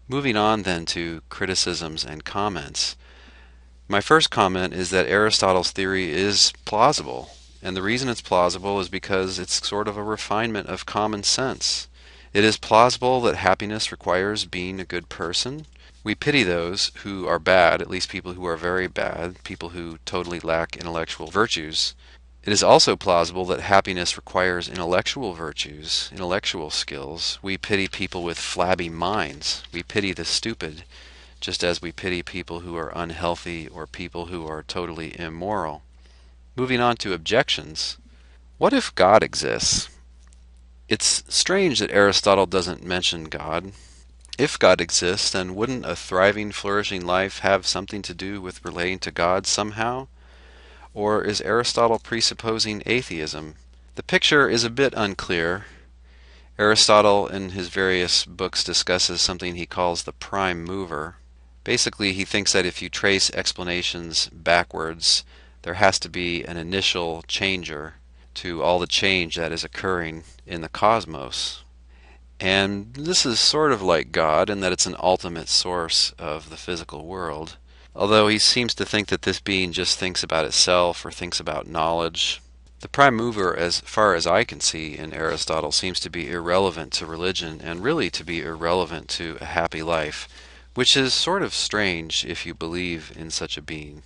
Moving on then to criticisms and comments. My first comment is that Aristotle's theory is plausible, and the reason it's plausible is because it's sort of a refinement of common sense. It is plausible that happiness requires being a good person. We pity those who are bad, at least people who are very bad, people who totally lack intellectual virtues. It is also plausible that happiness requires intellectual virtues, intellectual skills. We pity people with flabby minds. We pity the stupid, just as we pity people who are unhealthy or people who are totally immoral. Moving on to objections. What if God exists? It's strange that Aristotle doesn't mention God. If God exists, then wouldn't a thriving, flourishing life have something to do with relating to God somehow? Or is Aristotle presupposing atheism? The picture is a bit unclear. Aristotle in his various books discusses something he calls the prime mover. Basically, he thinks that if you trace explanations backwards, there has to be an initial changer to all the change that is occurring in the cosmos. And this is sort of like God in that it's an ultimate source of the physical world. Although he seems to think that this being just thinks about itself or thinks about knowledge. The prime mover, as far as I can see in Aristotle, seems to be irrelevant to religion and really to be irrelevant to a happy life, which is sort of strange if you believe in such a being.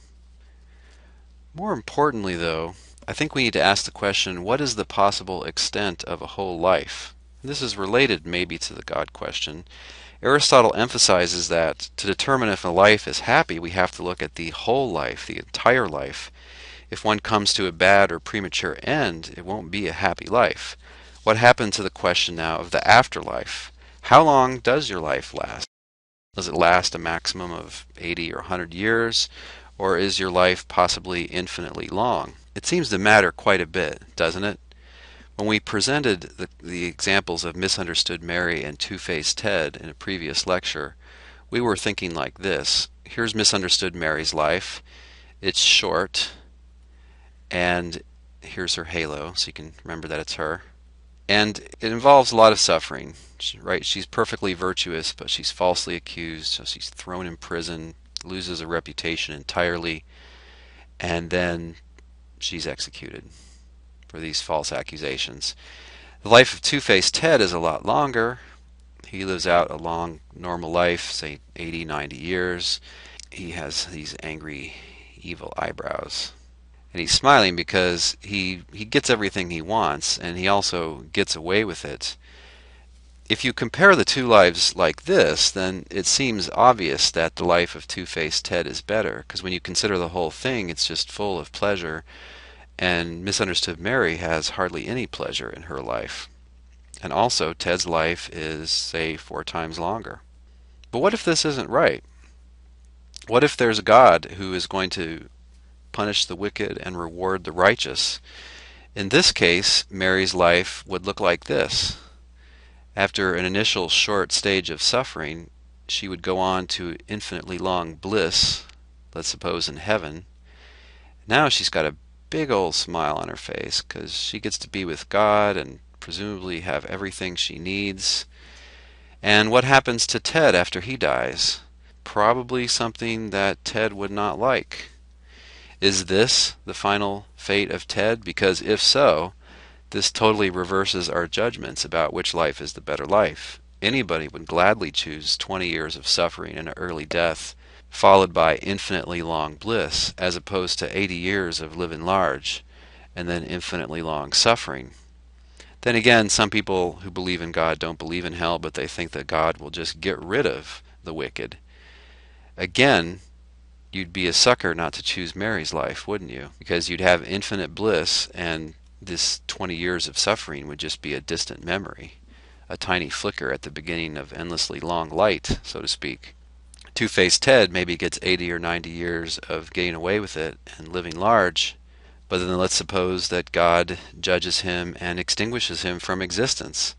More importantly, though, I think we need to ask the question, what is the possible extent of a whole life? This is related maybe to the God question. Aristotle emphasizes that to determine if a life is happy, we have to look at the whole life, the entire life. If one comes to a bad or premature end, it won't be a happy life. What happened to the question now of the afterlife? How long does your life last? Does it last a maximum of 80 or 100 years? Or is your life possibly infinitely long? It seems to matter quite a bit, doesn't it? When we presented the examples of misunderstood Mary and two-faced Ted in a previous lecture, we were thinking like this. Here's misunderstood Mary's life. It's short, and here's her halo, so you can remember that it's her. And it involves a lot of suffering, right? She's perfectly virtuous, but she's falsely accused, so she's thrown in prison, loses her reputation entirely, and then she's executed for these false accusations. The life of two-faced Ted is a lot longer. He lives out a long, normal life, say 80, 90 years. He has these angry, evil eyebrows. And he's smiling because he gets everything he wants, and he also gets away with it. If you compare the two lives like this, then it seems obvious that the life of two-faced Ted is better, because when you consider the whole thing, it's just full of pleasure, and misunderstood Mary has hardly any pleasure in her life. And also, Ted's life is, say, 4 times longer. But what if this isn't right? What if there's a God who is going to punish the wicked and reward the righteous? In this case, Mary's life would look like this. After an initial short stage of suffering, she would go on to infinitely long bliss, let's suppose in heaven. Now she's got a big old smile on her face because she gets to be with God and presumably have everything she needs. And what happens to Ted after he dies? Probably something that Ted would not like. Is this the final fate of Ted? Because if so, this totally reverses our judgments about which life is the better life. Anybody would gladly choose 20 years of suffering and an early death, followed by infinitely long bliss, as opposed to 80 years of living large, and then infinitely long suffering. Then again, some people who believe in God don't believe in hell, but they think that God will just get rid of the wicked. Again, you'd be a sucker not to choose Mary's life, wouldn't you? Because you'd have infinite bliss, and this 20 years of suffering would just be a distant memory, a tiny flicker at the beginning of endlessly long light, so to speak. Two-faced Ted maybe gets 80 or 90 years of getting away with it and living large, but then let's suppose that God judges him and extinguishes him from existence.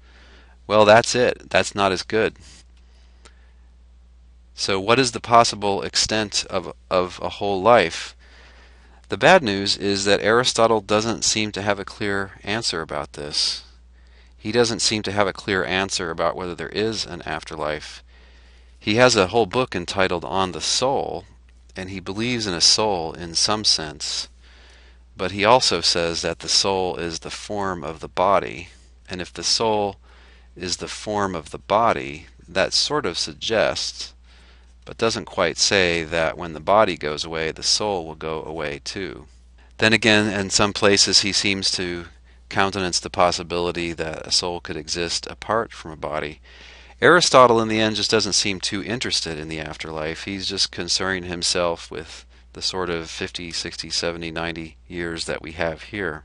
Well, that's it. That's not as good. So what is the possible extent of a whole life? The bad news is that Aristotle doesn't seem to have a clear answer about this. He doesn't seem to have a clear answer about whether there is an afterlife. He has a whole book entitled On the Soul, and he believes in a soul in some sense, but he also says that the soul is the form of the body, and if the soul is the form of the body, that sort of suggests, but doesn't quite say, that when the body goes away, the soul will go away too. Then again, in some places he seems to countenance the possibility that a soul could exist apart from a body. Aristotle in the end just doesn't seem too interested in the afterlife. He's just concerning himself with the sort of 50, 60, 70, 90 years that we have here.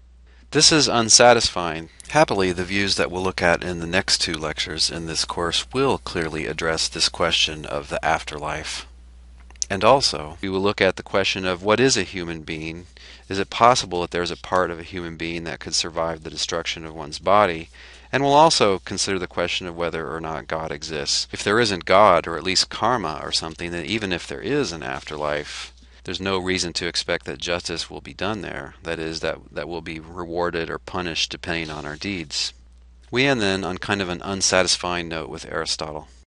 This is unsatisfying. Happily, the views that we'll look at in the next two lectures in this course will clearly address this question of the afterlife. And also, we will look at the question of what is a human being. Is it possible that there's a part of a human being that could survive the destruction of one's body? And we'll also consider the question of whether or not God exists. If there isn't God, or at least karma or something, then even if there is an afterlife, there's no reason to expect that justice will be done there. That is, that we'll be rewarded or punished depending on our deeds. We end then on kind of an unsatisfying note with Aristotle.